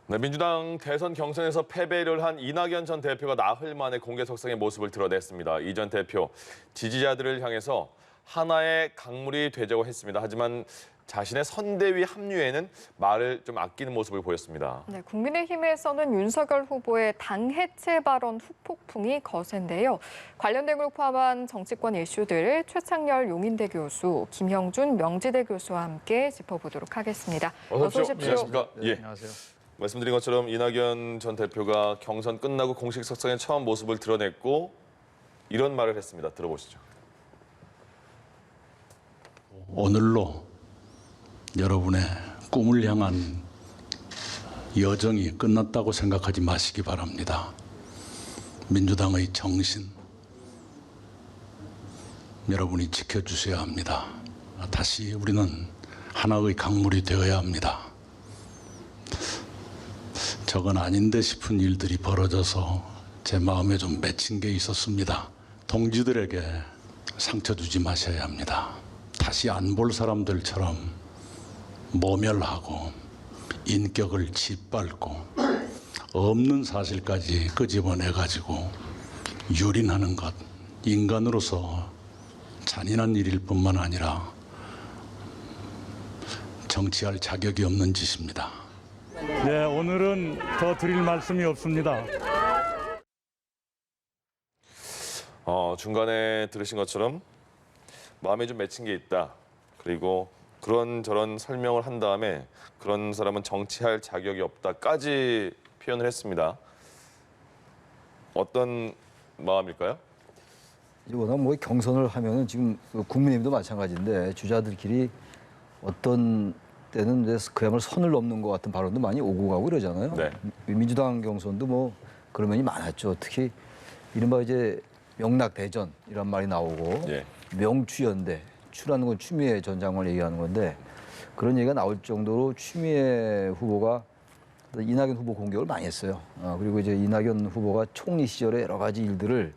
네, 민주당 대선 경선에서 패배를 한 이낙연 전 대표가 나흘 만에 공개석상의 모습을 드러냈습니다. 이 전 대표, 지지자들을 향해서 하나의 강물이 되자고 했습니다. 하지만 자신의 선대위 합류에는 말을 좀 아끼는 모습을 보였습니다. 네, 국민의힘에서는 윤석열 후보의 당 해체 발언 후폭풍이 거센데요. 관련된 걸 포함한 정치권 이슈들을 최창렬 용인대 교수, 김형준 명지대 교수와 함께 짚어보도록 하겠습니다. 어서 오십시오. 안녕하십니까? 네, 예. 안녕하세요. 말씀드린 것처럼 이낙연 전 대표가 경선 끝나고 공식 석상에 처음 모습을 드러냈고 이런 말을 했습니다. 들어보시죠. 오늘로 여러분의 꿈을 향한 여정이 끝났다고 생각하지 마시기 바랍니다. 민주당의 정신, 여러분이 지켜주셔야 합니다. 다시 우리는 하나의 강물이 되어야 합니다. 저건 아닌데 싶은 일들이 벌어져서 제 마음에 좀 맺힌 게 있었습니다. 동지들에게 상처 주지 마셔야 합니다. 다시 안 볼 사람들처럼 모멸하고 인격을 짓밟고 없는 사실까지 끄집어내가지고 유린하는 것, 인간으로서 잔인한 일일 뿐만 아니라 정치할 자격이 없는 짓입니다. 네, 오늘은 더 드릴 말씀이 없습니다. 중간에 들으신 것처럼 마음에 좀 맺힌 게 있다. 그리고 그런저런 설명을 한 다음에 그런 사람은 정치할 자격이 없다까지 표현을 했습니다. 어떤 마음일까요? 워낙 뭐 경선을 하면은 지금 국민의힘도 마찬가지인데 주자들끼리 어떤 때는 그야말로 선을 넘는 것 같은 발언도 많이 오고 가고 이러잖아요. 네. 민주당 경선도 뭐 그런 면이 많았죠. 특히 이른바 이제 명락대전 이란 말이 나오고 예. 명추연대, 추라는 건 추미애 전 장관을 얘기하는 건데 그런 얘기가 나올 정도로 추미애 후보가 이낙연 후보 공격을 많이 했어요. 그리고 이제 이낙연 후보가 총리 시절에 여러 가지 일들을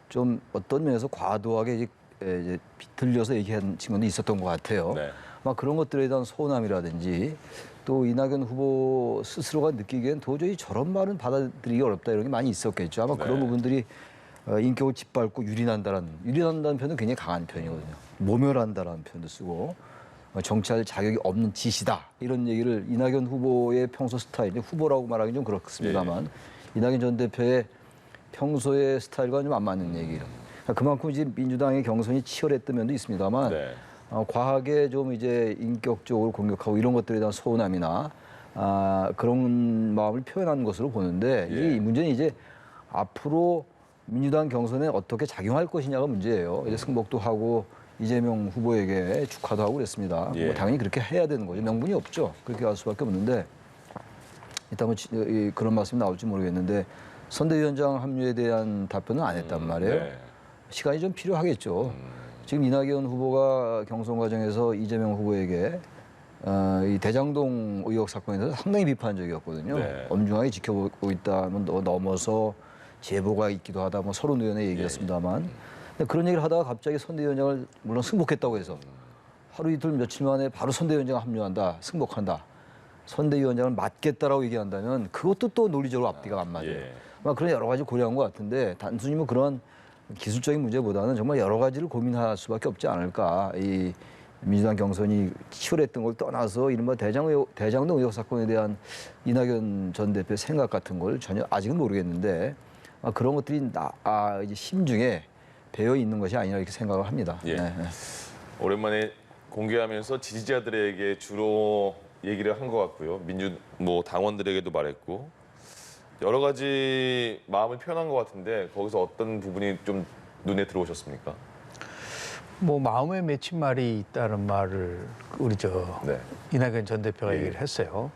좀 어떤 면에서 과도하게 이제 비틀려서 얘기한 측면도 있었던 것 같아요. 네. 아마 그런 것들에 대한 서운함이라든지 또 이낙연 후보 스스로가 느끼기엔 도저히 저런 말은 받아들이기 어렵다 이런 게 많이 있었겠죠. 아마 그런 네. 부분들이 인격을 짓밟고 유린한다는 표현은 굉장히 강한 표현이거든요. 모멸한다라는 표현도 쓰고 정치할 자격이 없는 짓이다 이런 얘기를 이낙연 후보의 평소 스타일이 후보라고 말하기 좀 그렇습니다만 이낙연 전 대표의 평소의 스타일과 좀 안 맞는 얘기예요. 그만큼 이제 민주당의 경선이 치열했던 면도 있습니다만 네. 과하게 좀 이제 인격적으로 공격하고 이런 것들에 대한 서운함이나 그런 마음을 표현한 것으로 보는데 예. 이 문제는 이제 앞으로 민주당 경선에 어떻게 작용할 것이냐가 문제예요. 이제 승복도 하고 이재명 후보에게 축하도 하고 그랬습니다. 예. 뭐 당연히 그렇게 해야 되는 거죠. 명분이 없죠. 그렇게 할 수밖에 없는데 일단 뭐 그런 말씀이 나올지 모르겠는데 선대위원장 합류에 대한 답변은 안 했단 말이에요. 네. 시간이 좀 필요하겠죠. 지금 이낙연 후보가 경선 과정에서 이재명 후보에게 이 대장동 의혹 사건에 대해서 상당히 비판적이었거든요. 네. 엄중하게 지켜보고 있다면 넘어서 제보가 있기도 하다 뭐 서른 의원의 얘기였습니다만 근데 그런 얘기를 하다가 갑자기 선대위원장을 물론 승복했다고 해서 하루 이틀 며칠 만에 바로 선대위원장 합류한다, 승복한다. 선대위원장을 맡겠다라고 얘기한다면 그것도 또 논리적으로 앞뒤가 안 맞아요. 예. 그런 여러 가지 고려한 것 같은데 단순히 뭐 그런 기술적인 문제보다는 정말 여러 가지를 고민할 수밖에 없지 않을까. 이 민주당 경선이 치열했던 걸 떠나서 이른바 대장동 의혹 사건에 대한 이낙연 전 대표의 생각 같은 걸 전혀 아직은 모르겠는데 그런 것들이 이제 심중에 배어 있는 것이 아니라 이렇게 생각을 합니다. 예. 네. 오랜만에 공개하면서 지지자들에게 주로 얘기를 한 것 같고요. 당원들에게도 말했고 여러 가지 마음을 표현한 것 같은데 거기서 어떤 부분이 좀 눈에 들어오셨습니까? 뭐 마음에 맺힌 말이 있다는 말을 우리 네. 이낙연 전 대표가 얘기를 했어요.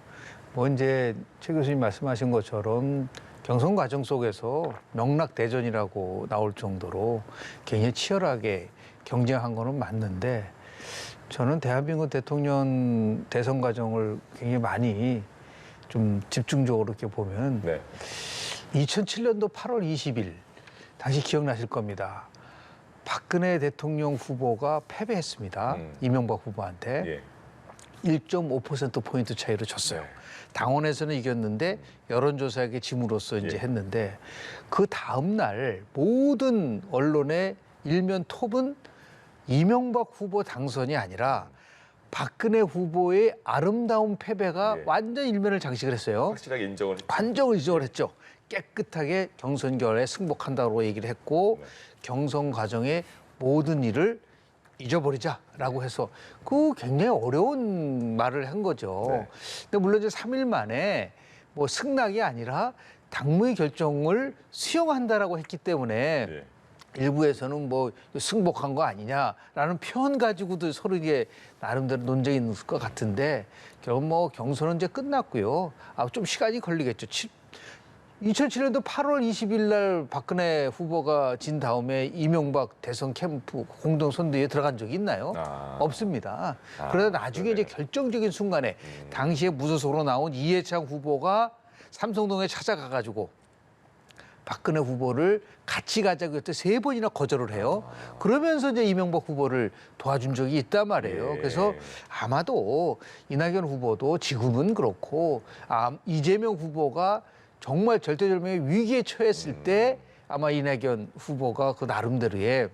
뭐 이제 최 교수님 말씀하신 것처럼 경선 과정 속에서 명락대전이라고 나올 정도로 굉장히 치열하게 경쟁한 거는 맞는데 저는 대한민국 대통령 대선 과정을 굉장히 많이 좀 집중적으로 이렇게 보면 네. 2007년도 8월 20일 당시 기억나실 겁니다. 박근혜 대통령 후보가 패배했습니다. 이명박 후보한테. 예. 1.5%포인트 차이로 졌어요. 당원에서는 이겼는데 여론조사에게 짐으로써 이제 했는데 그 다음 날 모든 언론의 일면 톱은 이명박 후보 당선이 아니라 박근혜 후보의 아름다운 패배가 완전 일면을 장식을 했어요. 확실하게 인정을 했죠. 관정을 인정을 했죠. 깨끗하게 경선 결과에 승복한다고 얘기를 했고 경선 과정의 모든 일을 잊어버리자라고 해서 그 굉장히 어려운 말을 한 거죠. 근데 물론 이제 3일 만에 뭐 승낙이 아니라 당무의 결정을 수용한다라고 했기 때문에 일부에서는 뭐 승복한 거 아니냐라는 표현 가지고도 서로 이게 나름대로 논쟁이 있을 것 같은데 결국 뭐 경선은 이제 끝났고요. 좀 시간이 걸리겠죠. 2007년도 8월 20일 날 박근혜 후보가 진 다음에 이명박 대선 캠프 공동 선대위에 들어간 적이 있나요? 없습니다. 그러다 나중에 이제 결정적인 순간에 당시에 무소속으로 나온 이해창 후보가 삼성동에 찾아가가지고 박근혜 후보를 같이 가자고 했을 때 3번이나 거절을 해요. 그러면서 이제 이명박 후보를 도와준 적이 있단 말이에요. 그래서 아마도 이낙연 후보도 지금은 그렇고 이재명 후보가 정말 절대절명의 위기에 처했을 때 아마 이낙연 후보가 그 나름대로의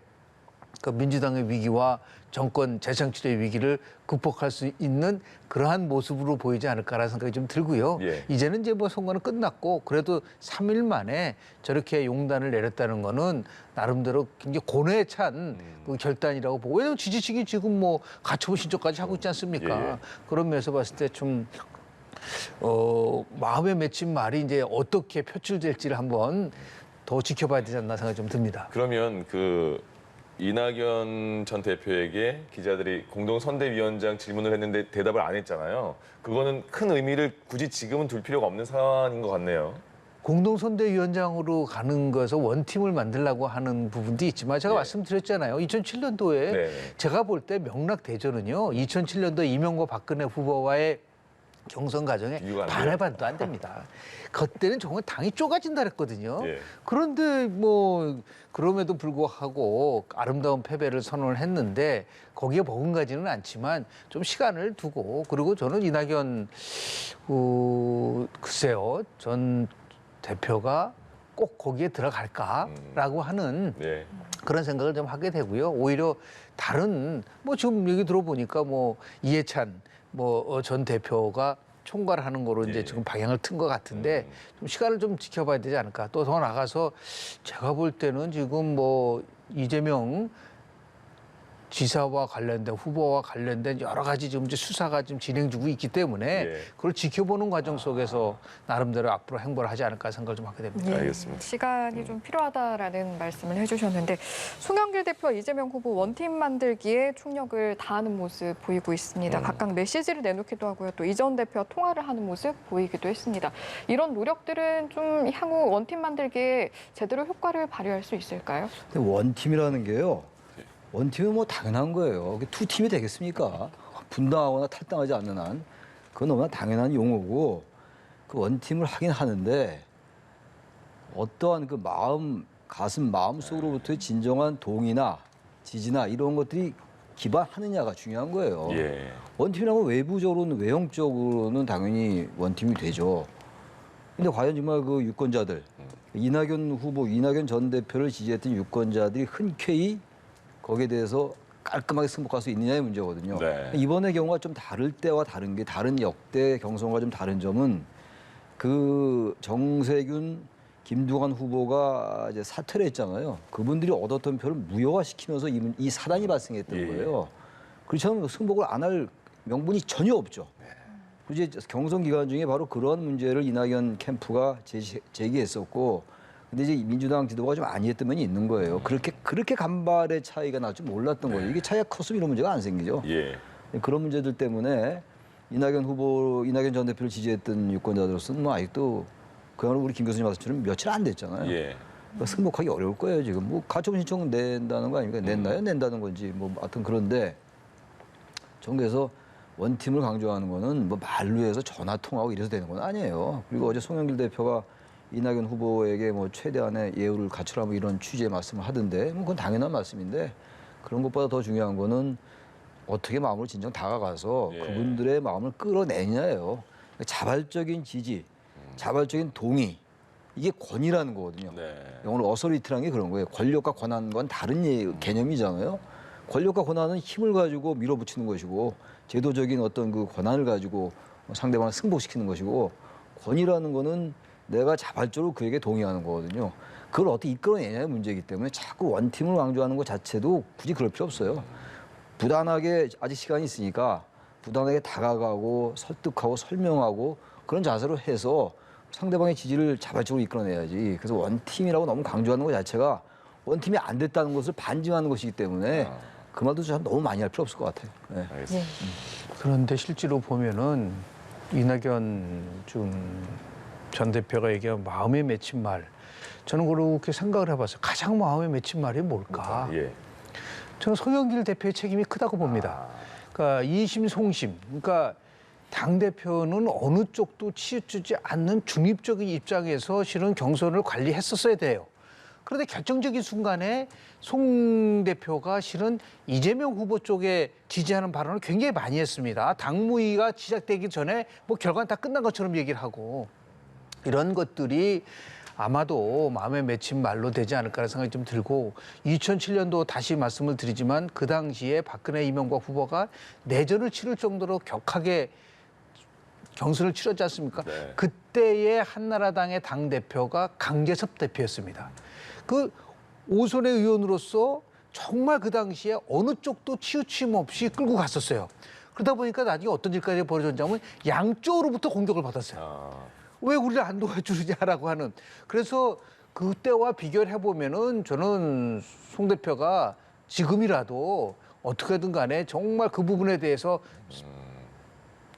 그 민주당의 위기와 정권 재창출의 위기를 극복할 수 있는 그러한 모습으로 보이지 않을까라는 생각이 좀 들고요. 이제는 이제 뭐 선거는 끝났고 그래도 3일 만에 저렇게 용단을 내렸다는 거는 나름대로 굉장히 고뇌에 찬 그 결단이라고 보고 왜냐하면 지지층이 지금 뭐 가처분 신청까지 하고 있지 않습니까? 그런 면에서 봤을 때 좀 마음에 맺힌 말이 이제 어떻게 표출될지를 한번 더 지켜봐야 되지 않나 생각이 좀 듭니다. 그러면 그 이낙연 전 대표에게 기자들이 공동선대위원장 질문을 했는데 대답을 안 했잖아요. 그거는 큰 의미를 굳이 지금은 둘 필요가 없는 사안인 것 같네요. 공동선대위원장으로 가는 것에서 원팀을 만들려고 하는 부분도 있지만 제가 말씀드렸잖아요. 2007년도에 제가 볼 때 명락 대전은요. 2007년도 이명박 박근혜 후보와의 경선 과정에 반의 반도 안 됩니다. 그때는 정말 당이 쪼가진다 그랬거든요. 그런데 뭐 그럼에도 불구하고 아름다운 패배를 선언을 했는데 거기에 버금가지는 않지만 좀 시간을 두고 그리고 저는 이낙연 글쎄요 전 대표가 꼭 거기에 들어갈까라고 하는 그런 생각을 좀 하게 되고요. 오히려 다른 뭐 지금 얘기 들어보니까 뭐 이해찬 뭐 전 대표가 총괄하는 거로 이제 지금 방향을 튼 것 같은데 좀 시간을 좀 지켜봐야 되지 않을까. 또 더 나가서 제가 볼 때는 지금 뭐 이재명 지사와 관련된 후보와 관련된 여러 가지 지금 이제 수사가 지금 진행 중이고 있기 때문에 그걸 지켜보는 과정 속에서 나름대로 앞으로 행보를 하지 않을까 생각을 좀 하게 됩니다. 알겠습니다. 시간이 좀 필요하다라는 말씀을 해주셨는데 송영길 대표 이재명 후보 원팀 만들기에 총력을 다하는 모습 보이고 있습니다. 각각 메시지를 내놓기도 하고요. 또 이 전 대표와 통화를 하는 모습 보이기도 했습니다. 이런 노력들은 좀 향후 원팀 만들기에 제대로 효과를 발휘할 수 있을까요? 근데 원팀이라는 게요. 원팀은 뭐 당연한 거예요. 투 팀이 되겠습니까? 분당하거나 탈당하지 않는 한 그건 너무나 당연한 용어고 그 원팀을 하긴 하는데 어떠한 그 가슴 마음 속으로부터의 진정한 동의나 지지나 이런 것들이 기반하느냐가 중요한 거예요. 원팀이라면 외부적으로는 외형적으로는 당연히 원팀이 되죠. 근데 과연 정말 그 유권자들 이낙연 후보, 이낙연 전 대표를 지지했던 유권자들이 흔쾌히 거기에 대해서 깔끔하게 승복할 수 있느냐의 문제거든요. 이번의 경우가 좀 다를 때와 다른 게 다른 역대 경선과 좀 다른 점은 그 정세균, 김두관 후보가 이제 사퇴를 했잖아요. 그분들이 얻었던 표를 무효화시키면서 이 사단이 발생했던 거예요. 그렇지 않으면 승복을 안 할 명분이 전혀 없죠. 그리고 이제 경선 기간 중에 바로 그런 문제를 이낙연 캠프가 제기했었고 근데 이제 민주당 지도가 좀 아니했던 면이 있는 거예요. 그렇게 간발의 차이가 날 줄 몰랐던 거예요. 이게 차이가 컸으면 이런 문제가 안 생기죠. 그런 문제들 때문에 이낙연 전 대표를 지지했던 유권자들로서는 뭐 아직도 그야말로 우리 김 교수님 말씀처럼 며칠 안 됐잖아요. 그러니까 승복하기 어려울 거예요. 지금 뭐 가처분 신청 낸다는 거 아닙니까? 냈나요? 낸다는 건지 뭐 하여튼 그런데 정부에서 원팀을 강조하는 거는 뭐 말로 해서 전화 통화하고 이래서 되는 건 아니에요. 그리고 어제 송영길 대표가 이낙연 후보에게 뭐 최대한의 예우를 갖추라고 이런 취지의 말씀을 하던데 뭐 그건 당연한 말씀인데 그런 것보다 더 중요한 거는 어떻게 마음으로 진정 다가가서 예. 그분들의 마음을 끌어내냐예요. 자발적인 지지, 자발적인 동의, 이게 권위라는 거거든요. 네. 영어로 어서리티라는 게 그런 거예요. 권력과 권한과는 다른 개념이잖아요. 권력과 권한은 힘을 가지고 밀어붙이는 것이고 제도적인 어떤 그 권한을 가지고 상대방을 승복시키는 것이고 권위라는 거는 내가 자발적으로 그에게 동의하는 거거든요. 그걸 어떻게 이끌어내냐의 문제이기 때문에 자꾸 원팀을 강조하는 것 자체도 굳이 그럴 필요 없어요. 부단하게 아직 시간이 있으니까 부단하게 다가가고 설득하고 설명하고 그런 자세로 해서 상대방의 지지를 자발적으로 이끌어내야지. 그래서 원팀이라고 너무 강조하는 것 자체가 원팀이 안 됐다는 것을 반증하는 것이기 때문에 그 말도 참 너무 많이 할 필요 없을 것 같아요. 네. 알겠습니다. 그런데 실제로 보면은 이낙연 전 대표가 얘기한 마음에 맺힌 말, 저는 그렇게 생각을 해봤어요. 가장 마음에 맺힌 말이 뭘까? 예. 저는 송영길 대표의 책임이 크다고 봅니다. 그러니까 이심송심. 그러니까 당 대표는 어느 쪽도 치우치지 않는 중립적인 입장에서 실은 경선을 관리했었어야 돼요. 그런데 결정적인 순간에 송 대표가 실은 이재명 후보 쪽에 지지하는 발언을 굉장히 많이 했습니다. 당무위가 시작되기 전에 뭐 결과는 다 끝난 것처럼 얘기를 하고 이런 것들이 아마도 마음에 맺힌 말로 되지 않을까라는 생각이 좀 들고 2007년도 다시 말씀을 드리지만 그 당시에 박근혜 이명박 후보가 내전을 치를 정도로 격하게 경선을 치렀지 않습니까? 네. 그때의 한나라당의 당대표가 강재섭 대표였습니다. 그 오선의 의원으로서 정말 그 당시에 어느 쪽도 치우침 없이 끌고 갔었어요. 그러다 보니까 나중에 어떤 일까지 벌어졌냐면 양쪽으로부터 공격을 받았어요. 아. 왜 우리를 안 도와주느냐라고 하는. 그래서 그때와 비교를 해보면은 저는 송 대표가 지금이라도 어떻게든 간에 정말 그 부분에 대해서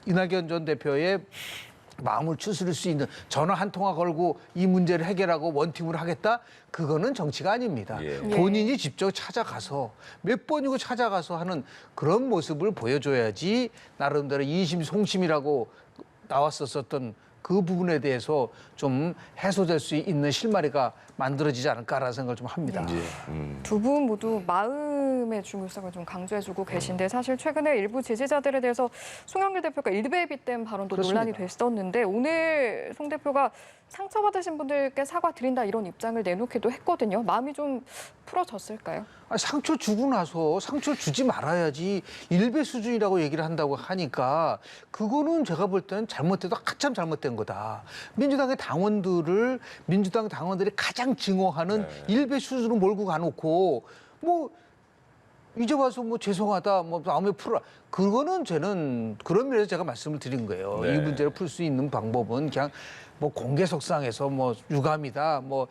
이낙연 전 대표의 마음을 추스릴 수 있는 전화 한 통화 걸고 이 문제를 해결하고 원팀으로 하겠다? 그거는 정치가 아닙니다. 예. 본인이 직접 찾아가서 몇 번이고 찾아가서 하는 그런 모습을 보여줘야지 나름대로 이심송심이라고 나왔었던 그 부분에 대해서 좀 해소될 수 있는 실마리가 만들어지지 않을까라는 생각을 좀 합니다. 두 분 모두 마음의 중요성을 좀 강조해주고 계신데 사실 최근에 일부 지지자들에 대해서 송영길 대표가 일배비댐 발언도 그렇습니다. 논란이 됐었는데 오늘 송 대표가 상처받으신 분들께 사과드린다 이런 입장을 내놓기도 했거든요. 마음이 좀 풀어졌을까요? 상처 주고 나서 상처 주지 말아야지 일배 수준이라고 얘기를 한다고 하니까 그거는 제가 볼 때는 잘못해도 한참 잘못된 거다. 민주당 당원들이 가장 증오하는 일배 수준으로 몰고 가놓고 뭐 이제 와서 뭐 죄송하다, 뭐 마음에 풀어. 그거는 저는 그런 면에서 제가 말씀을 드린 거예요. 네. 이 문제를 풀 수 있는 방법은 그냥 뭐 공개석상에서 뭐 유감이다, 뭐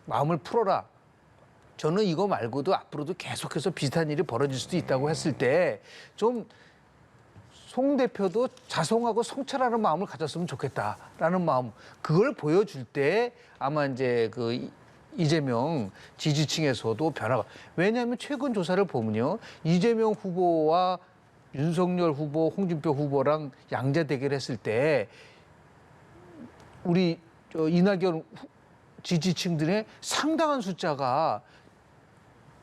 마음을 풀어라. 저는 이거 말고도 앞으로도 계속해서 비슷한 일이 벌어질 수도 있다고 했을 때 좀 송 대표도 자성하고 성찰하는 마음을 가졌으면 좋겠다라는 마음, 그걸 보여줄 때 아마 이제 그 이재명 지지층에서도 변화가. 왜냐하면 최근 조사를 보면요, 이재명 후보와 윤석열 후보, 홍준표 후보랑 양자 대결했을 때 우리 이낙연 지지층들의 상당한 숫자가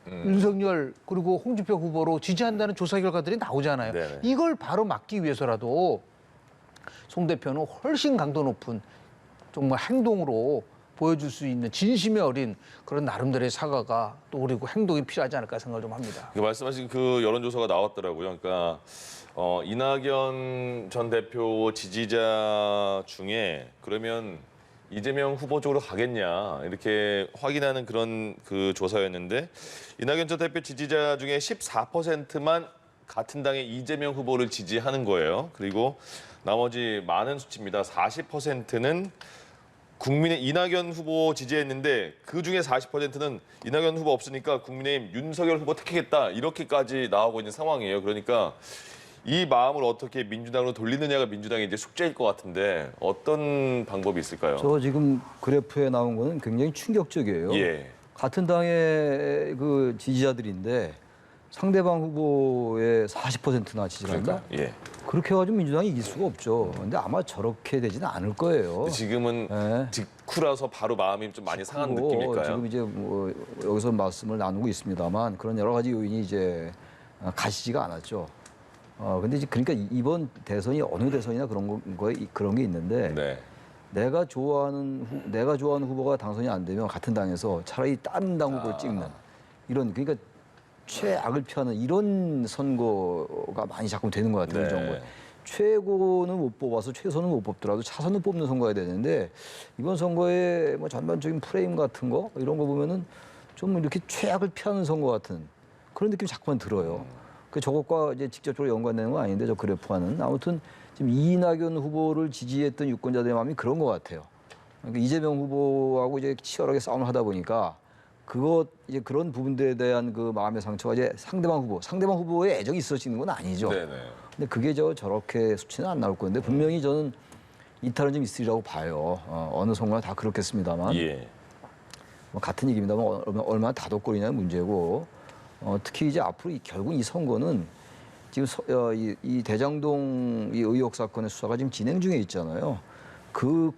윤석열 그리고 홍준표 후보로 지지한다는 조사 결과들이 나오잖아요. 네네. 이걸 바로 막기 위해서라도 송 대표는 훨씬 강도 높은 정말 행동으로 보여줄 수 있는 진심이 어린 그런 나름대로의 사과가 또 그리고 행동이 필요하지 않을까 생각을 좀 합니다. 말씀하신 그 여론조사가 나왔더라고요. 그러니까 이낙연 전 대표 지지자 중에 그러면 이재명 후보 쪽으로 가겠냐 이렇게 확인하는 그런 그 조사였는데 이낙연 전 대표 지지자 중에 14%만 같은 당의 이재명 후보를 지지하는 거예요. 그리고 나머지 많은 수치입니다. 40%는 국민의 이낙연 후보 지지했는데 그 중에 40%는 이낙연 후보 없으니까 국민의힘 윤석열 후보 택하겠다 이렇게까지 나오고 있는 상황이에요. 그러니까 이 마음을 어떻게 민주당으로 돌리느냐가 민주당의 이제 숙제일 것 같은데 어떤 방법이 있을까요? 저 지금 그래프에 나온 거는 굉장히 충격적이에요. 예. 같은 당의 그 지지자들인데 상대방 후보의 40%나 지지를 한다? 예. 그렇게 해가지고 민주당이 이길 수가 없죠. 근데 아마 저렇게 되지는 않을 거예요. 근데 지금은 예. 직후라서 바로 마음이 좀 많이 상한 그리고 느낌일까요? 지금 이제 뭐 여기서 말씀을 나누고 있습니다만 그런 여러 가지 요인이 이제 가시지가 않았죠. 근데 이제 그러니까 이번 대선이 어느 대선이나 그런 게 있는데 네. 내가 좋아하는 후보가 당선이 안 되면 같은 당에서 차라리 다른 당 후보를 찍는 이런 그러니까 최악을 피하는 이런 선거가 많이 자꾸 되는 것 같아요. 네. 이 정부에. 최고는 못 뽑아서 최선은 못 뽑더라도 차선을 뽑는 선거가 되는데 이번 선거의 뭐 전반적인 프레임 같은 거 이런 거 보면은 좀 이렇게 최악을 피하는 선거 같은 그런 느낌이 자꾸만 들어요. 그 저것과 이제 직접적으로 연관되는 건 아닌데 저 그래프와는 아무튼 지금 이낙연 후보를 지지했던 유권자들의 마음이 그런 것 같아요. 그러니까 이재명 후보하고 이제 치열하게 싸움을 하다 보니까 이제 그런 부분들에 대한 그 마음의 상처가 이제 상대방 후보의 애정이 있어지는 건 아니죠. 네네. 근데 그게 저렇게 수치는 안 나올 건데 분명히 저는 이탈은 좀 있으리라고 봐요. 어느 선거나 다 그렇겠습니다만 예. 뭐 같은 얘기입니다만 얼마나 다독거리냐는 문제고 특히 이제 앞으로 결국 이 선거는 지금 이 대장동 이 의혹 사건의 수사가 지금 진행 중에 있잖아요. 그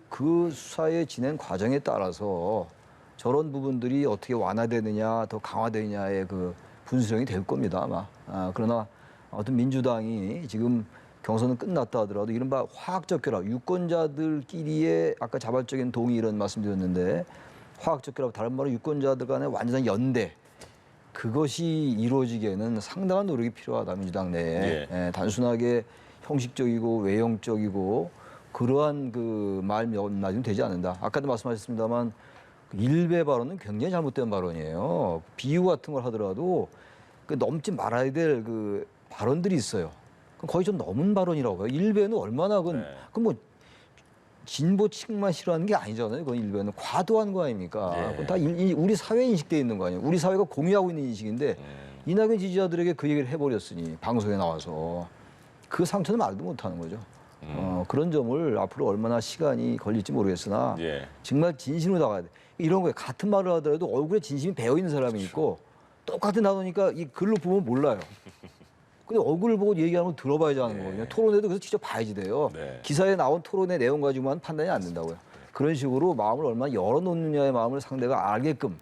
수사의 진행 과정에 따라서 저런 부분들이 어떻게 완화되느냐 더 강화되느냐의 그 분수령이 될 겁니다 아마. 그러나 아무튼 민주당이 지금 경선은 끝났다 하더라도 이른바 화학적 결합, 유권자들끼리의 아까 자발적인 동의 이런 말씀드렸는데 화학적 결합, 다른 말로 유권자들 간의 완전한 연대 그것이 이루어지기에는 상당한 노력이 필요하다 민주당 내에. 예. 단순하게 형식적이고 외형적이고 그러한 그 말 몇 마디는 되지 않는다. 아까도 말씀하셨습니다만 일베 발언은 굉장히 잘못된 발언이에요. 비유 같은 걸 하더라도 그 넘지 말아야 될 그 발언들이 있어요. 그럼 거의 좀 넘은 발언이라고 봐요. 일베는 얼마나 네. 그건 뭐 진보 측만 싫어하는 게 아니잖아요. 그건 일베는 과도한 거 아닙니까? 예. 그건 다 우리 사회에 인식돼 있는 거 아니에요. 우리 사회가 공유하고 있는 인식인데 이낙연 지지자들에게 그 얘기를 해버렸으니 방송에 나와서 그 상처는 말도 못하는 거죠. 그런 점을 앞으로 얼마나 시간이 걸릴지 모르겠으나 예. 정말 진심으로 나가야 돼. 이런 거에 같은 말을 하더라도 얼굴에 진심이 배어 있는 사람이 있고 똑같은 단어니까 이 글로 보면 몰라요. 근데 얼굴을 보고 얘기하는 거 들어봐야지 하는 거거든요. 토론회도 그래서 직접 봐야지 돼요. 네. 기사에 나온 토론의 내용 가지고만 판단이 안 된다고요. 그런 식으로 마음을 얼마나 열어놓느냐의 마음을 상대가 알게끔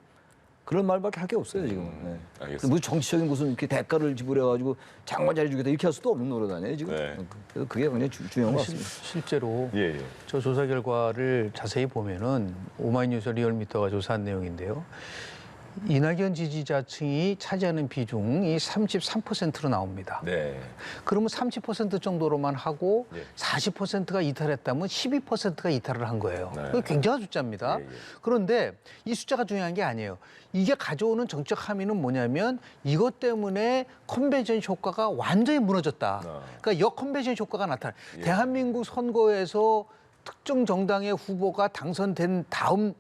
그런 말밖에 할 게 없어요 지금은. 네. 알겠습니다. 무슨 정치적인 무슨 이렇게 대가를 지불해가지고 장관 자리 주겠다 이렇게 할 수도 없는 노릇 아니에요 지금. 네. 그래서 그게 굉장히 중요한 것 같습니다. 실제로 예, 예. 저 조사 결과를 자세히 보면은 오마이뉴스 리얼미터가 조사한 내용인데요. 이낙연 지지자층이 차지하는 비중이 33%로 나옵니다. 네. 그러면 30% 정도로만 하고 예. 40%가 이탈했다면 12%가 이탈을 한 거예요. 네. 그게 굉장한 숫자입니다. 예, 예. 그런데 이 숫자가 중요한 게 아니에요. 이게 가져오는 정책 함의는 뭐냐면 이것 때문에 컨벤션 효과가 완전히 무너졌다. 그러니까 역컨벤션 효과가 나타나. 예. 대한민국 선거에서 특정 정당의 후보가 당선된 다음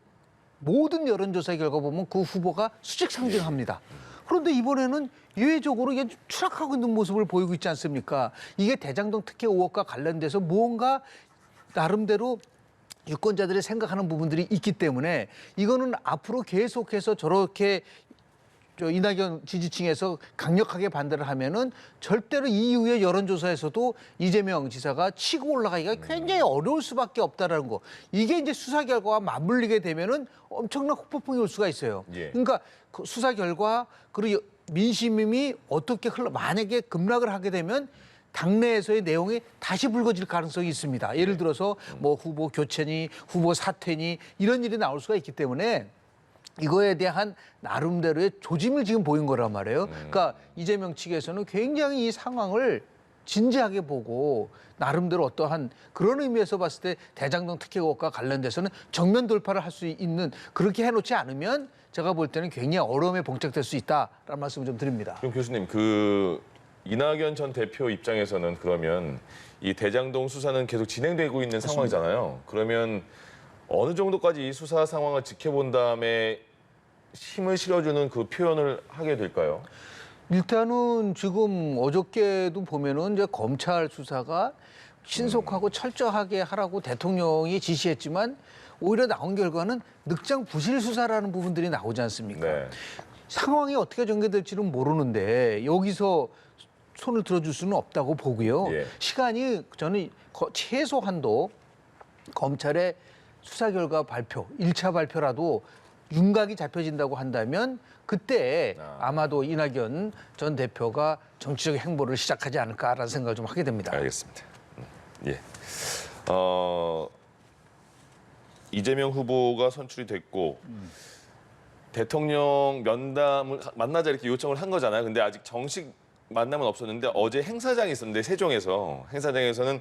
모든 여론조사 결과 보면 그 후보가 수직 상승합니다. 그런데 이번에는 예외적으로 이게 추락하고 있는 모습을 보이고 있지 않습니까? 이게 대장동 특혜 의혹과 관련돼서 무언가 나름대로 유권자들이 생각하는 부분들이 있기 때문에 이거는 앞으로 계속해서 저렇게 이낙연 지지층에서 강력하게 반대를 하면은 절대로 이후의 여론조사에서도 이재명 지사가 치고 올라가기가 굉장히 어려울 수밖에 없다라는 거. 이게 이제 수사 결과와 맞물리게 되면은 엄청난 후폭풍이 올 수가 있어요. 예. 그러니까 그 수사 결과 그리고 민심이 어떻게 만약에 급락을 하게 되면 당내에서의 내용이 다시 불거질 가능성이 있습니다. 예를 들어서 뭐 후보 교체니 후보 사퇴니 이런 일이 나올 수가 있기 때문에 이거에 대한 나름대로의 조짐을 지금 보인 거란 말이에요. 그러니까 이재명 측에서는 굉장히 이 상황을 진지하게 보고 나름대로 어떠한 그런 의미에서 봤을 때 대장동 특혜 의혹과 관련돼서는 정면 돌파를 할 수 있는 그렇게 해놓지 않으면 제가 볼 때는 굉장히 어려움에 봉착될 수 있다라는 말씀을 좀 드립니다. 그럼 교수님 그 이낙연 전 대표 입장에서는 그러면 이 대장동 수사는 계속 진행되고 있는 상황이잖아요. 그러면 어느 정도까지 이 수사 상황을 지켜본 다음에 힘을 실어주는 그 표현을 하게 될까요? 일단은 지금 어저께도 보면은 이제 검찰 수사가 신속하고 철저하게 하라고 대통령이 지시했지만 오히려 나온 결과는 늑장 부실 수사라는 부분들이 나오지 않습니까? 네. 상황이 어떻게 전개될지는 모르는데 여기서 손을 들어줄 수는 없다고 보고요. 예. 시간이 저는 최소한도 검찰의 수사 결과 발표, 1차 발표라도 윤곽이 잡혀진다고 한다면 그때 아. 아마도 이낙연 전 대표가 정치적 행보를 시작하지 않을까라는 생각을 좀 하게 됩니다. 알겠습니다. 예. 이재명 후보가 선출이 됐고 대통령 면담을 만나자 이렇게 요청을 한 거잖아요. 근데 아직 정식 만남은 없었는데 어제 행사장이 있었는데 세종에서 행사장에서는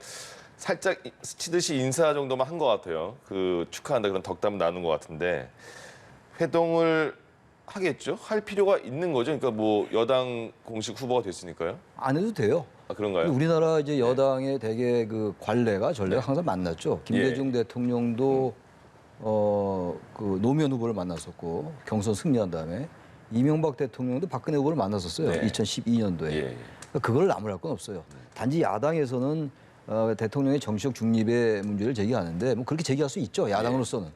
살짝 스치듯이 인사 정도만 한 것 같아요. 그 축하한다 그런 덕담 나눈 것 같은데 회동을 하겠죠? 할 필요가 있는 거죠? 그러니까 뭐 여당 공식 후보가 됐으니까요. 안 해도 돼요. 아, 그런가요? 근데 우리나라 이제 여당의 대개 그 관례가 전례가 항상 만났죠. 김대중 대통령도 그 노무현 후보를 만났었고 경선 승리한 다음에 이명박 대통령도 박근혜 후보를 만났었어요. 네. 2012년도에. 예. 그걸 나무랄 건 없어요. 단지 야당에서는 대통령의 정치적 중립의 문제를 제기하는데 뭐 그렇게 제기할 수 있죠. 야당으로서는.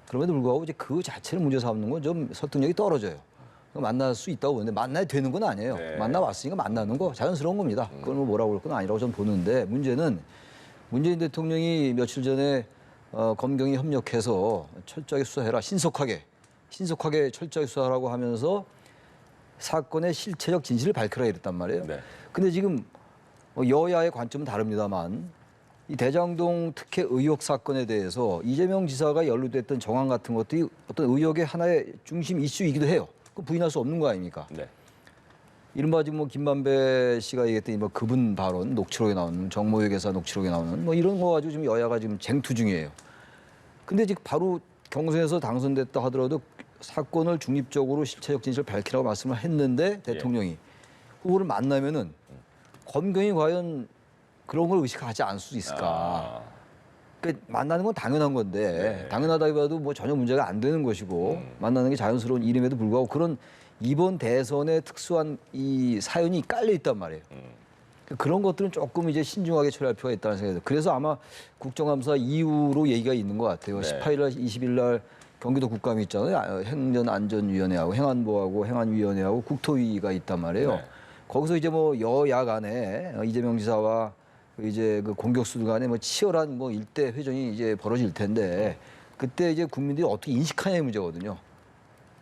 그럼에도 불구하고 이제 그 자체를 문제 삼는 건 좀 설득력이 떨어져요. 만날 수 있다고 보는데 만나야 되는 건 아니에요. 네. 만나왔으니까 만나는 거 자연스러운 겁니다. 그건 뭐 뭐라고 할 건 아니라고 저는 보는데 문제는 문재인 대통령이 며칠 전에 검경이 협력해서 철저하게 수사해라. 신속하게 철저하게 수사하라고 하면서 사건의 실체적 진실을 밝혀라 이랬단 말이에요. 네. 근데 지금 여야의 관점은 다릅니다만 이 대장동 특혜 의혹 사건에 대해서 이재명 지사가 연루됐던 정황 같은 것들이 어떤 의혹의 하나의 중심 이슈이기도 해요. 그 부인할 수 없는 거 아닙니까? 네. 이른바 지금 뭐 김만배 씨가 얘기했던 뭐 그분 발언 녹취록에 나오는 정모의 개사 녹취록에 나오는 뭐 이런 거 가지고 지금 여야가 지금 쟁투 중이에요. 근데 지금 바로 경선에서 당선됐다 하더라도 사건을 중립적으로 실체적 진실을 밝히라고 말씀을 했는데 대통령이 후보를 만나면은 검경이 과연 그런 걸 의식하지 않을 수 있을까? 그러니까 만나는 건 당연한 건데 네. 당연하다기보다도 뭐 전혀 문제가 안 되는 것이고 만나는 게 자연스러운 일임에도 불구하고 그런 이번 대선에 특수한 이 사연이 깔려 있단 말이에요. 그런 것들은 조금 이제 신중하게 처리할 필요가 있다는 생각이 들어요. 그래서 아마 국정감사 이후로 얘기가 있는 것 같아요. 네. 18일 날, 20일 날 경기도 국감이 있잖아요. 행전안전위원회하고 행안부하고 행안위원회하고 국토위가 있단 말이에요. 네. 거기서 이제 뭐 여야 간에 이재명 지사와 이제 그 공격수들 간에 뭐 치열한 뭐 일대 회전이 이제 벌어질 텐데 그때 이제 국민들이 어떻게 인식하냐의 문제거든요.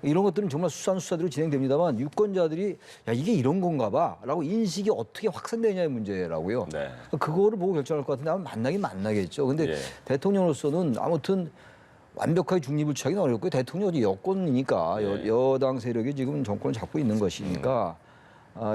이런 것들은 정말 수사는 수사대로 진행됩니다만 유권자들이 야 이게 이런 건가 봐라고 인식이 어떻게 확산되냐의 문제라고요. 네. 그거를 보고 결정할 것 같은데 아마 만나긴 만나겠죠. 근데 예. 대통령으로서는 아무튼 완벽하게 중립을 취하기는 어렵고 대통령이 여권이니까 예. 여당 세력이 지금 정권을 잡고 있는 것이니까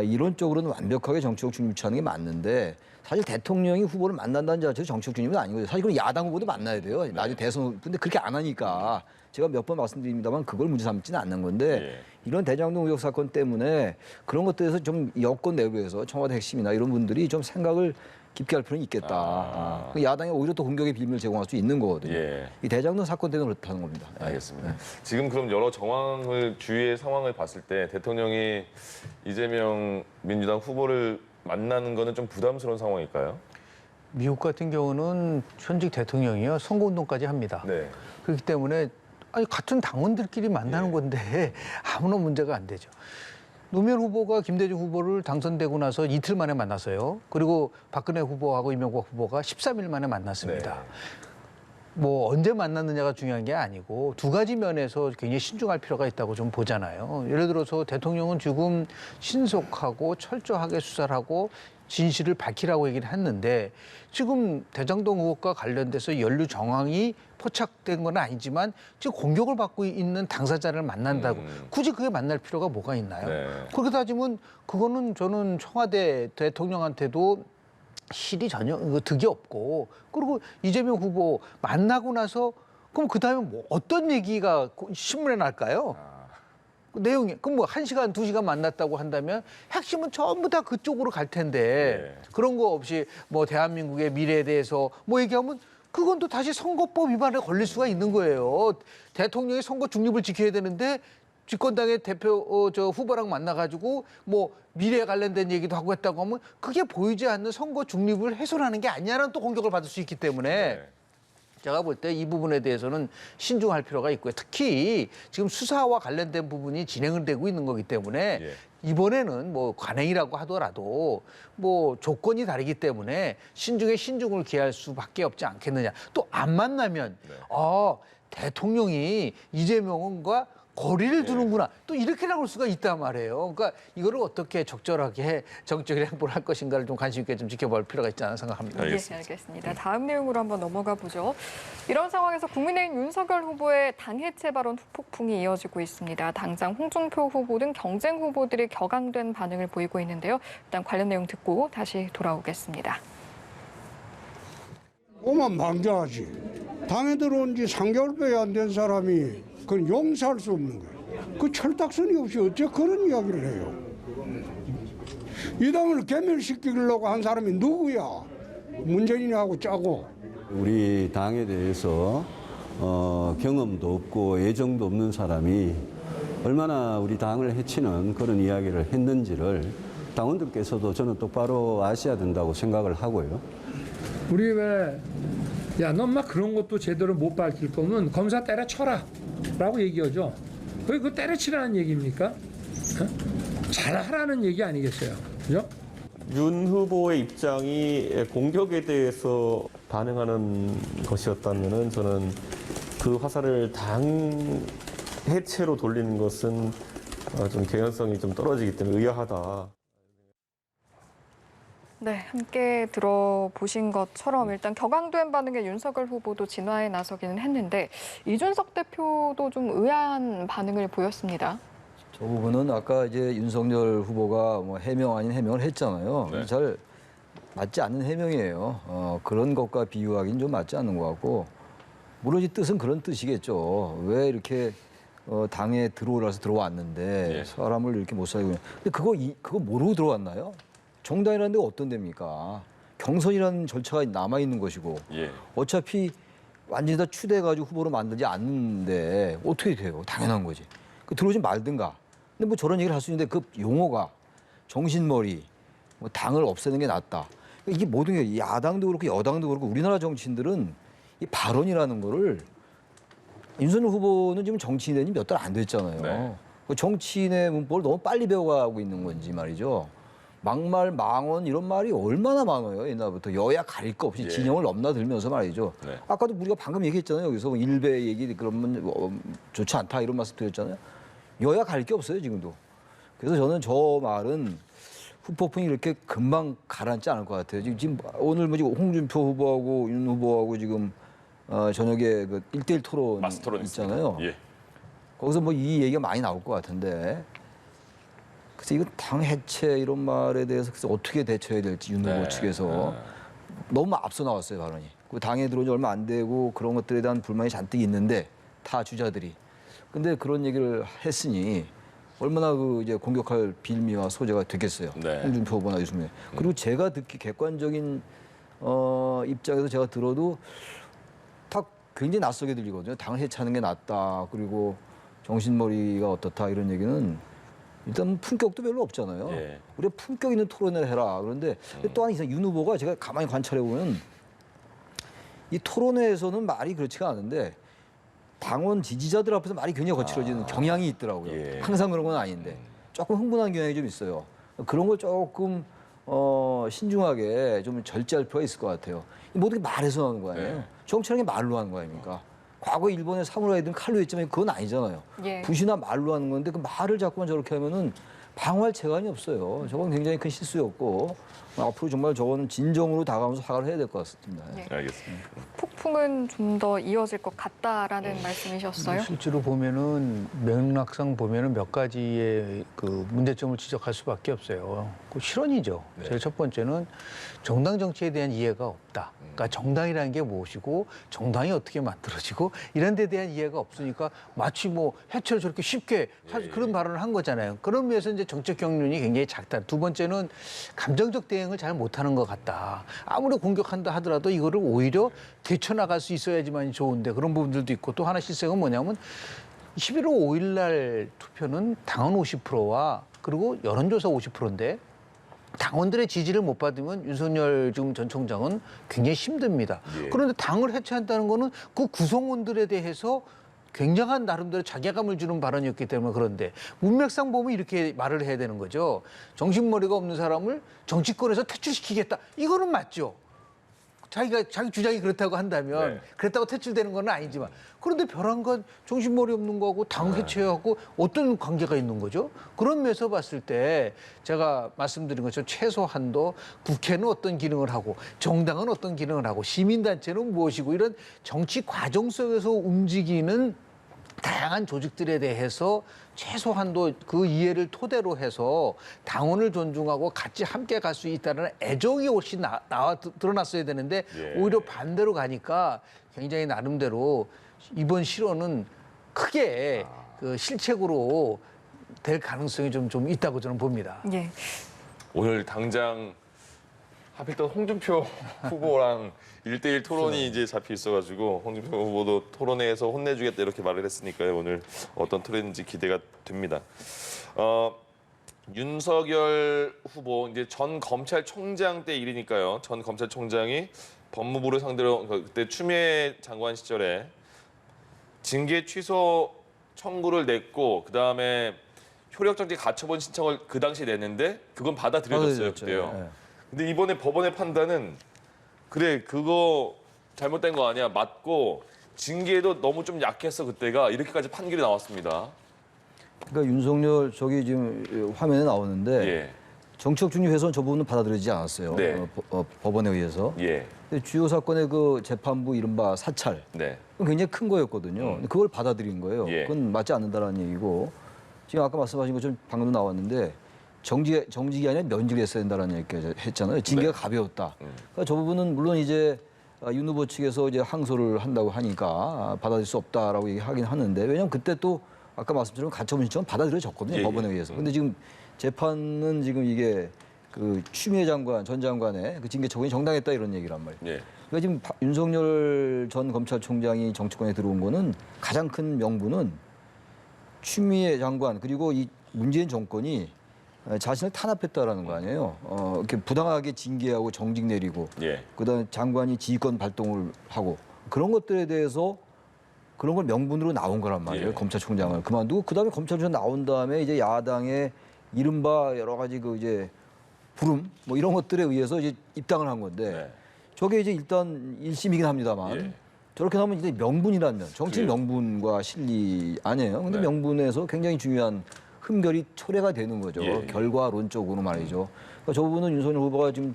이론적으로는 완벽하게 정치적 중립을 취하는 게 맞는데 사실 대통령이 후보를 만난다는 자체도 정치적 중립은 아니거든요. 사실 그건 야당 후보도 만나야 돼요. 나중에 대선 근데 그렇게 안 하니까 제가 몇 번 말씀드립니다만 그걸 문제 삼지는 않는 건데 예. 이런 대장동 의혹 사건 때문에 그런 것들에서 좀 여권 내부에서 청와대 핵심이나 이런 분들이 좀 생각을 깊게 할 필요는 있겠다. 그 야당이 오히려 또 공격의 비밀을 제공할 수 있는 거거든요. 예. 이 대장동 사건 때문에 그렇다는 겁니다. 알겠습니다. 지금 그럼 여러 정황을 주위의 상황을 봤을 때 대통령이 이재명 민주당 후보를 만나는 거는 좀 부담스러운 상황일까요? 미국 같은 경우는 현직 대통령이요 선거운동까지 합니다. 네. 그렇기 때문에 아니 같은 당원들끼리 만나는 건데 아무런 문제가 안 되죠. 노무현 후보가 김대중 후보를 당선되고 나서 이틀 만에 만났어요. 그리고 박근혜 후보하고 이명박 후보가 13일 만에 만났습니다. 네. 뭐 언제 만났느냐가 중요한 게 아니고 두 가지 면에서 굉장히 신중할 필요가 있다고 좀 보잖아요. 예를 들어서 대통령은 지금 신속하고 철저하게 수사를 하고 진실을 밝히라고 얘기를 했는데 지금 대장동 의혹과 관련돼서 연루 정황이 포착된 건 아니지만 지금 공격을 받고 있는 당사자를 만난다고 굳이 그게 만날 필요가 뭐가 있나요? 네. 그렇게 따지면 그거는 저는 청와대 대통령한테도 실이 전혀 득이 없고 그리고 이재명 후보 만나고 나서 그럼 그다음에 뭐 어떤 얘기가 신문에 날까요? 그 내용이 그럼 뭐 1시간, 2시간 만났다고 한다면 핵심은 전부 다 그쪽으로 갈 텐데 네. 그런 거 없이 뭐 대한민국의 미래에 대해서 뭐 얘기하면 그건 또 다시 선거법 위반에 걸릴 수가 있는 거예요. 대통령이 선거 중립을 지켜야 되는데 집권당의 대표 저 후보랑 만나가지고 뭐 미래에 관련된 얘기도 하고 했다고 하면 그게 보이지 않는 선거 중립을 훼손하는 게 아니냐는 또 공격을 받을 수 있기 때문에 네. 제가 볼 때 이 부분에 대해서는 신중할 필요가 있고요. 특히 지금 수사와 관련된 부분이 진행을 되고 있는 거기 때문에 예. 이번에는 뭐 관행이라고 하더라도 뭐 조건이 다르기 때문에 신중에 신중을 기할 수밖에 없지 않겠느냐. 또 안 만나면 대통령이 이재명과 거리를 두는구나. 또 이렇게 나올 수가 있단 말이에요. 그러니까 이거를 어떻게 적절하게 정적인 행보를 할 것인가를 좀 관심 있게 좀 지켜볼 필요가 있지 않나 생각합니다. 예, 알겠습니다. 다음 내용으로 한번 넘어가 보죠. 이런 상황에서 국민의힘 윤석열 후보의 당 해체 발언 후폭풍이 이어지고 있습니다. 당장 홍준표 후보 등 경쟁 후보들이 격앙된 반응을 보이고 있는데요. 일단 관련 내용 듣고 다시 돌아오겠습니다. 오만 방자하지. 당에 들어온 지 3개월밖에 안 된 사람이 그건 용서할 수 없는 거예요. 그 철딱선이 없이 어째 그런 이야기를 해요. 이 당을 괴멸시키려고 한 사람이 누구야? 문재인하고 짜고. 우리 당에 대해서 경험도 없고 애정도 없는 사람이 얼마나 우리 당을 해치는 그런 이야기를 했는지를 당원들께서도 저는 똑바로 아셔야 된다고 생각을 하고요. 우리 왜 야, 넌 막 그런 것도 제대로 못 밝힐 거면 검사 때려쳐라 라고 얘기하죠. 그거 때려치라는 얘기입니까? 어? 잘하라는 얘기 아니겠어요? 그죠? 윤 후보의 입장이 공격에 대해서 반응하는 것이었다면은 저는 그 화살을 당 해체로 돌리는 것은 좀 개연성이 좀 떨어지기 때문에 의아하다. 네, 함께 들어보신 것처럼 일단 격앙된 반응의 윤석열 후보도 진화에 나서기는 했는데 이준석 대표도 좀 의아한 반응을 보였습니다. 저 부분은 아까 이제 윤석열 후보가 뭐 해명 아닌 해명을 했잖아요. 네. 잘 맞지 않는 해명이에요. 그런 것과 비유하기는 좀 맞지 않는 것 같고 물론 이 뜻은 그런 뜻이겠죠. 왜 이렇게 당에 들어오라서 들어왔는데 예. 사람을 이렇게 못 살고 근데 그거 모르고 들어왔나요? 정당이라는 데가 어떤 데입니까? 경선이라는 절차가 남아 있는 것이고 예. 어차피 완전히 다 추대해가지고 후보로 만들지 않는데 어떻게 돼요? 당연한 거지. 들어오지 말든가. 근데 뭐 저런 얘기를 할 수 있는데 그 용어가 정신머리, 뭐 당을 없애는 게 낫다. 이게 모든 게 야당도 그렇고 여당도 그렇고 우리나라 정치인들은 이 발언이라는 거를 윤석열 후보는 지금 정치인이 된 지 몇 달 안 됐잖아요. 네. 그 정치인의 문법을 너무 빨리 배워가고 있는 건지 말이죠. 막말, 망언 이런 말이 얼마나 많아요. 옛날부터 여야 가릴 거 없이 예. 진영을 넘나들면서 말이죠. 네. 아까도 우리가 방금 얘기했잖아요. 여기서 뭐 일베 얘기 그러면 좋지 않다 이런 말씀 드렸잖아요. 여야 가릴 게 없어요 지금도. 그래서 저는 저 말은 후폭풍이 이렇게 금방 가라앉지 않을 것 같아요. 지금 오늘 뭐 지금 홍준표 후보하고 윤 후보하고 지금 저녁에 그 1대1 토론 마스 토론 있잖아요. 있습니다. 예. 거기서 뭐 이 얘기가 많이 나올 것 같은데. 그래서 이거 당 해체 이런 말에 대해서 그래서 어떻게 대처해야 될지 윤 후보 네. 측에서 너무 앞서 나왔어요 발언이. 그 당에 들어온 지 얼마 안 되고 그런 것들에 대한 불만이 잔뜩 있는데 타 주자들이. 근데 그런 얘기를 했으니 얼마나 그 이제 공격할 빌미와 소재가 되겠어요. 네. 홍준표 후보나 유승민. 그리고 제가 듣기 객관적인 입장에서 제가 들어도 다 굉장히 낯설게 들리거든요. 당을 해체하는 게 낫다. 그리고 정신머리가 어떻다 이런 얘기는. 일단 품격도 별로 없잖아요. 예. 우리가 품격 있는 토론을 해라. 그런데 또 하나 윤 후보가 제가 가만히 관찰해 보면 이 토론회에서는 말이 그렇지가 않은데 당원 지지자들 앞에서 말이 굉장히 거칠어지는 경향이 있더라고요. 예. 항상 그런 건 아닌데 조금 흥분한 경향이 좀 있어요. 그런 걸 조금 신중하게 좀 절제할 필요가 있을 것 같아요. 모든 게 말에서 나오는 거 아니에요. 네. 정치라는 게 말로 하는 거 아닙니까? 과거 일본의 사무라이들은 칼로 했지만 그건 아니잖아요. 예. 붓이나 말로 하는 건데 그 말을 자꾸만 저렇게 하면은 방어할 재간이 없어요. 저건 굉장히 큰 실수였고 앞으로 정말 저거는 진정으로 다가가면서 사과를 해야 될 것 같습니다. 네. 알겠습니다. 폭풍은 좀 더 이어질 것 같다라는 말씀이셨어요? 실제로 보면은 맥락상 보면은 몇 가지의 그 문제점을 지적할 수밖에 없어요. 그 실언이죠. 제일 첫 번째는 정당 정치에 대한 이해가 없다. 그러니까 정당이라는 게 무엇이고 정당이 어떻게 만들어지고 이런 데 대한 이해가 없으니까 마치 뭐 해체를 저렇게 쉽게 사실 그런 발언을 한 거잖아요. 그런 면에서 이제 정책 경륜이 굉장히 작다. 두 번째는 감정적 대응을 잘 못하는 것 같다. 아무리 공격한다 하더라도 이거를 오히려 되쳐나갈 수 있어야지만 좋은데 그런 부분들도 있고 또 하나 실생은 뭐냐면 11월 5일 날 투표는 당원 50%와 그리고 여론조사 50%인데 당원들의 지지를 못 받으면 윤석열 지금 전 총장은 굉장히 힘듭니다. 예. 그런데 당을 해체한다는 거는 그 구성원들에 대해서 굉장한 나름대로 자괴감을 주는 발언이었기 때문에 그런데 문맥상 보면 이렇게 말을 해야 되는 거죠. 정신머리가 없는 사람을 정치권에서 퇴출시키겠다. 이거는 맞죠. 자기 주장이 그렇다고 한다면 네. 그랬다고 퇴출되는 건 아니지만 그런데 벼랑간 정신머리 없는 거하고 당 해체하고 어떤 관계가 있는 거죠? 그런 면에서 봤을 때 제가 말씀드린 것처럼 최소한도 국회는 어떤 기능을 하고 정당은 어떤 기능을 하고 시민단체는 무엇이고 이런 정치 과정 속에서 움직이는 다양한 조직들에 대해서 최소한도 그 이해를 토대로 해서 당원을 존중하고 같이 함께 갈 수 있다는 애정이 훨씬 드러났어야 되는데 예. 오히려 반대로 가니까 굉장히 나름대로 이번 실언은 크게 그 실책으로 될 가능성이 좀 있다고 저는 봅니다. 예. 오늘 당장 하필 또 홍준표 후보랑 1대1 토론이 이제 잡혀 있어가지고 홍준표 후보도 토론회에서 혼내주겠다 이렇게 말을 했으니까요. 오늘 어떤 토론인지 기대가 됩니다. 윤석열 후보 이제 전 검찰총장 때 일이니까요. 전 검찰총장이 법무부를 상대로 그때 추미애 장관 시절에 징계 취소 청구를 냈고 그 다음에 효력정지 가처분 신청을 그 당시에 냈는데 그건 받아들여졌어요 그때요. 네. 근데 이번에 법원의 판단은 그래 그거 잘못된 거 아니야 맞고 징계도 너무 좀 약했어 그때가 이렇게까지 판결이 나왔습니다. 그러니까 윤석열 저기 지금 화면에 나오는데 예. 정치적 중립 훼손 저 부분은 받아들이지 않았어요. 네. 법원에 의해서. 예. 근데 주요 사건의 그 재판부 이른바 사찰 네. 그건 굉장히 큰 거였거든요. 근데 그걸 받아들인 거예요. 예. 그건 맞지 않는다라는 얘기고 지금 아까 말씀하신 것처럼 방금 나왔는데 정직이 아니라 면직을 했어야 된다는 얘기를 했잖아요. 징계가 가벼웠다. 그러니까 저 부분은 물론 이제 윤 후보 측에서 이제 항소를 한다고 하니까 받아들일 수 없다라고 얘기하긴 하는데 왜냐하면 그때 또 아까 말씀드린 가처분 신청은 받아들여졌거든요. 예, 법원에 예. 의해서. 근데 지금 재판은 지금 이게 그 추미애 장관 전 장관의 그 징계 처분이 정당했다 이런 얘기란 말이에요. 예. 그러니까 지금 윤석열 전 검찰총장이 정치권에 들어온 거는 가장 큰 명분은 추미애 장관 그리고 이 문재인 정권이 자신을 탄압했다라는 거 아니에요. 이렇게 부당하게 징계하고 정직 내리고 예. 그다음에 장관이 지휘권 발동을 하고 그런 것들에 대해서 그런 걸 명분으로 나온 거란 말이에요. 예. 검찰총장을 그만두고 그다음에 검찰총장 나온 다음에 이제 야당의 이른바 여러 가지 그 이제 부름 뭐 이런 것들에 의해서 이제 입당을 한 건데 네. 저게 이제 일단 1심이긴 합니다만 예. 저렇게 나오면 이제 명분이라면 정치 그래요. 명분과 실리 아니에요. 근데 네. 명분에서 굉장히 중요한 흠결이 초래가 되는 거죠. 예. 결과론적으로 말이죠. 그러니까 저 부분은 윤석열 후보가 지금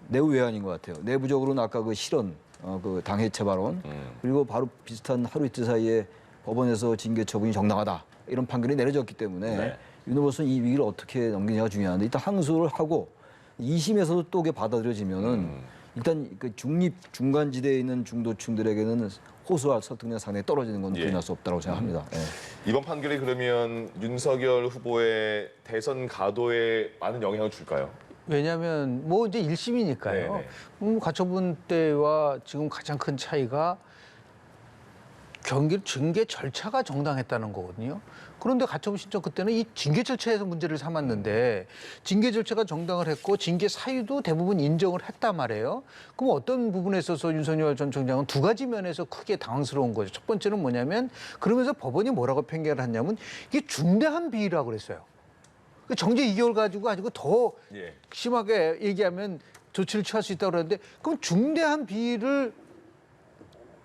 내부 외환인 것 같아요. 내부적으로는 아까 그 실언, 그 당해체 발언 그리고 바로 비슷한 하루 이틀 사이에 법원에서 징계 처분이 정당하다 이런 판결이 내려졌기 때문에 네. 윤 후보는 이 위기를 어떻게 넘기냐가 중요한데 일단 항소를 하고 2심에서도 또 그게 받아들여지면은 일단 그 중간지대에 있는 중도층들에게는 호소할 설득력 상당히 떨어지는 건 부인할 수 없다고 생각합니다. 예. 이번 판결이 그러면 윤석열 후보의 대선 가도에 많은 영향을 줄까요? 왜냐하면 뭐 이제 1심이니까요. 가처분 때와 지금 가장 큰 차이가 징계 절차가 정당했다는 거거든요. 그런데 가처분 신청 그때는 이 징계 절차에서 문제를 삼았는데 징계 절차가 정당을 했고 징계 사유도 대부분 인정을 했단 말이에요. 그럼 어떤 부분에 있어서 윤석열 전 총장은 두 가지 면에서 크게 당황스러운 거죠. 첫 번째는 뭐냐면 그러면서 법원이 뭐라고 판결을 했냐면 이게 중대한 비위라고 그랬어요. 정제 2개월 가지고 더 예. 심하게 얘기하면 조치를 취할 수 있다고 그러는데 그럼 중대한 비위를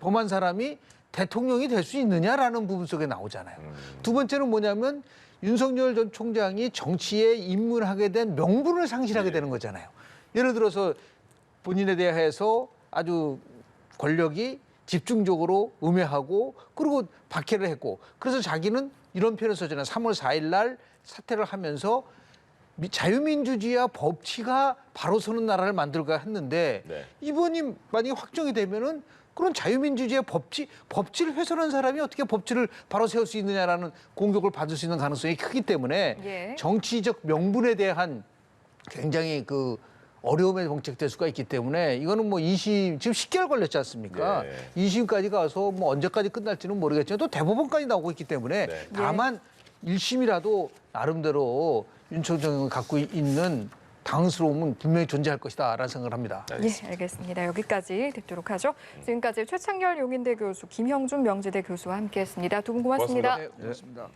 범한 사람이 대통령이 될 수 있느냐라는 부분 속에 나오잖아요. 두 번째는 뭐냐면 윤석열 전 총장이 정치에 입문하게 된 명분을 상실하게 되는 거잖아요. 예를 들어서 본인에 대해서 아주 권력이 집중적으로 음해하고 그리고 박해를 했고 그래서 자기는 이런 표현을 썼잖아요. 3월 4일 날 사퇴를 하면서 자유민주주의와 법치가 바로 서는 나라를 만들까 했는데 네. 이번이 만약에 확정이 되면은 그런 자유민주주의의 법치를 훼손한 사람이 어떻게 법치를 바로 세울 수 있느냐라는 공격을 받을 수 있는 가능성이 크기 때문에 예. 정치적 명분에 대한 굉장히 그 어려움에 봉착될 수가 있기 때문에 이거는 뭐 2심 지금 10개월 걸렸지 않습니까? 네. 2심까지 가서 뭐 언제까지 끝날지는 모르겠지만 또 대법원까지 나오고 있기 때문에 네. 다만 1심이라도 나름대로 윤 총장이 갖고 있는 당스러움은 분명히 존재할 것이다라는 생각을 합니다. 예, 알겠습니다. 여기까지 듣도록 하죠. 지금까지 최창렬 용인대 교수, 김형준 명지대 교수와 함께했습니다. 두 분 고맙습니다. 고맙습니다. 네, 고맙습니다.